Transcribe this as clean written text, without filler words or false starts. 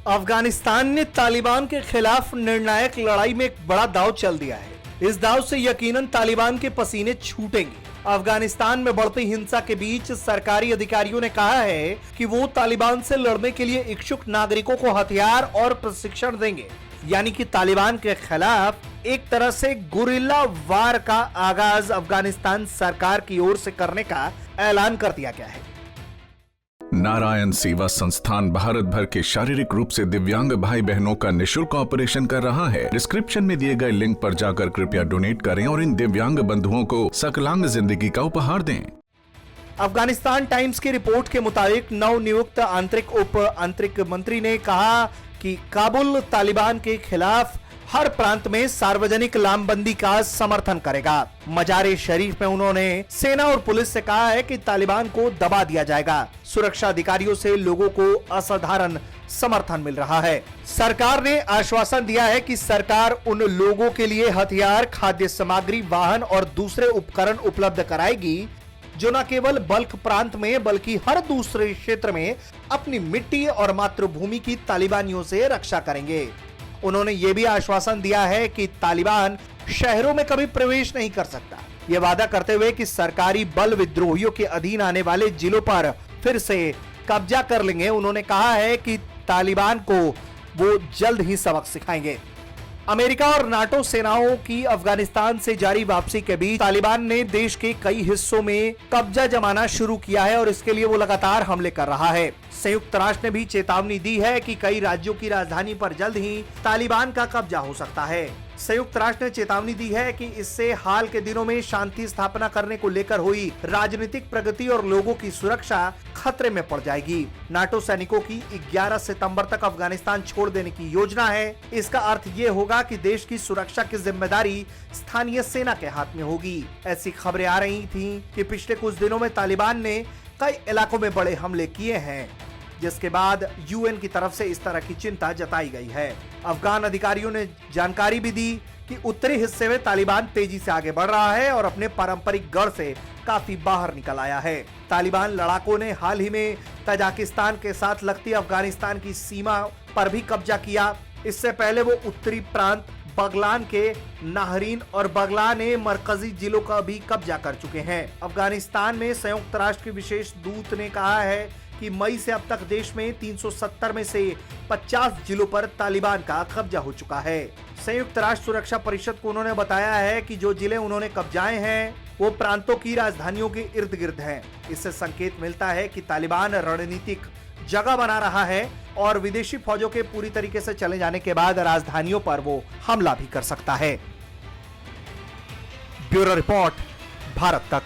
अफगानिस्तान ने तालिबान के खिलाफ निर्णायक लड़ाई में एक बड़ा दांव चल दिया है। इस दांव से यकीनन तालिबान के पसीने छूटेंगे। अफगानिस्तान में बढ़ती हिंसा के बीच सरकारी अधिकारियों ने कहा है कि वो तालिबान से लड़ने के लिए इच्छुक नागरिकों को हथियार और प्रशिक्षण देंगे। यानी कि तालिबान के खिलाफ एक तरह से गुरिल्ला वार का आगाज अफगानिस्तान सरकार की ओर से करने का ऐलान कर दिया गया है। नारायण सेवा संस्थान भारत भर के शारीरिक रूप से दिव्यांग भाई बहनों का निःशुल्क ऑपरेशन कर रहा है। डिस्क्रिप्शन में दिए गए लिंक पर जाकर कृपया डोनेट करें और इन दिव्यांग बंधुओं को सकलांग जिंदगी का उपहार दें। अफगानिस्तान टाइम्स की रिपोर्ट के मुताबिक नवनियुक्त आंतरिक मंत्री ने कहा कि काबुल तालिबान के खिलाफ हर प्रांत में सार्वजनिक लामबंदी का समर्थन करेगा। मजारे शरीफ में उन्होंने सेना और पुलिस से कहा है कि तालिबान को दबा दिया जाएगा। सुरक्षा अधिकारियों से लोगों को असाधारण समर्थन मिल रहा है। सरकार ने आश्वासन दिया है कि सरकार उन लोगों के लिए हथियार, खाद्य सामग्री, वाहन और दूसरे उपकरण उपलब्ध कराएगी जो न केवल बल्ख प्रांत में बल्कि हर दूसरे क्षेत्र में अपनी मिट्टी और मातृभूमि की तालिबानियों से रक्षा करेंगे। उन्होंने ये भी आश्वासन दिया है कि तालिबान शहरों में कभी प्रवेश नहीं कर सकता। ये वादा करते हुए कि सरकारी बल विद्रोहियों के अधीन आने वाले जिलों पर फिर से कब्जा कर लेंगे। उन्होंने कहा है कि तालिबान को वो जल्द ही सबक सिखाएंगे। अमेरिका और नाटो सेनाओं की अफगानिस्तान से जारी वापसी के बीच तालिबान ने देश के कई हिस्सों में कब्जा जमाना शुरू किया है और इसके लिए वो लगातार हमले कर रहा है। संयुक्त राष्ट्र ने भी चेतावनी दी है कि कई राज्यों की राजधानी पर जल्द ही तालिबान का कब्जा हो सकता है। संयुक्त राष्ट्र ने चेतावनी दी है कि इससे हाल के दिनों में शांति स्थापना करने को लेकर हुई राजनीतिक प्रगति और लोगों की सुरक्षा खतरे में पड़ जाएगी। नाटो सैनिकों की 11 सितंबर तक अफगानिस्तान छोड़ देने की योजना है। इसका अर्थ ये होगा कि देश की सुरक्षा की जिम्मेदारी स्थानीय सेना के हाथ में होगी। ऐसी खबरें आ रही थी कि पिछले कुछ दिनों में तालिबान ने कई इलाकों में बड़े हमले किए हैं, जिसके बाद यूएन की तरफ से इस तरह की चिंता जताई गई है। अफगान अधिकारियों ने जानकारी भी दी कि उत्तरी हिस्से में तालिबान तेजी से आगे बढ़ रहा है और अपने पारंपरिक गढ़ से काफी बाहर निकल आया है। तालिबान लड़ाकों ने हाल ही में तजाकिस्तान के साथ लगती अफगानिस्तान की सीमा पर भी कब्जा किया। इससे पहले वो उत्तरी प्रांत बगलान के नाहरीन और बगलान मरकजी जिलों का भी कब्जा कर चुके हैं। अफगानिस्तान में संयुक्त राष्ट्र के विशेष दूत ने कहा है कि मई से अब तक देश में 370 में से 50 जिलों पर तालिबान का कब्जा हो चुका है। संयुक्त राष्ट्र सुरक्षा परिषद को उन्होंने बताया है कि जो जिले उन्होंने कब्जाए हैं वो प्रांतों की राजधानियों के इर्द गिर्द हैं। इससे संकेत मिलता है कि तालिबान रणनीतिक जगह बना रहा है और विदेशी फौजों के पूरी तरीके से चले जाने के बाद राजधानियों पर वो हमला भी कर सकता है। ब्यूरो रिपोर्ट, भारत तक।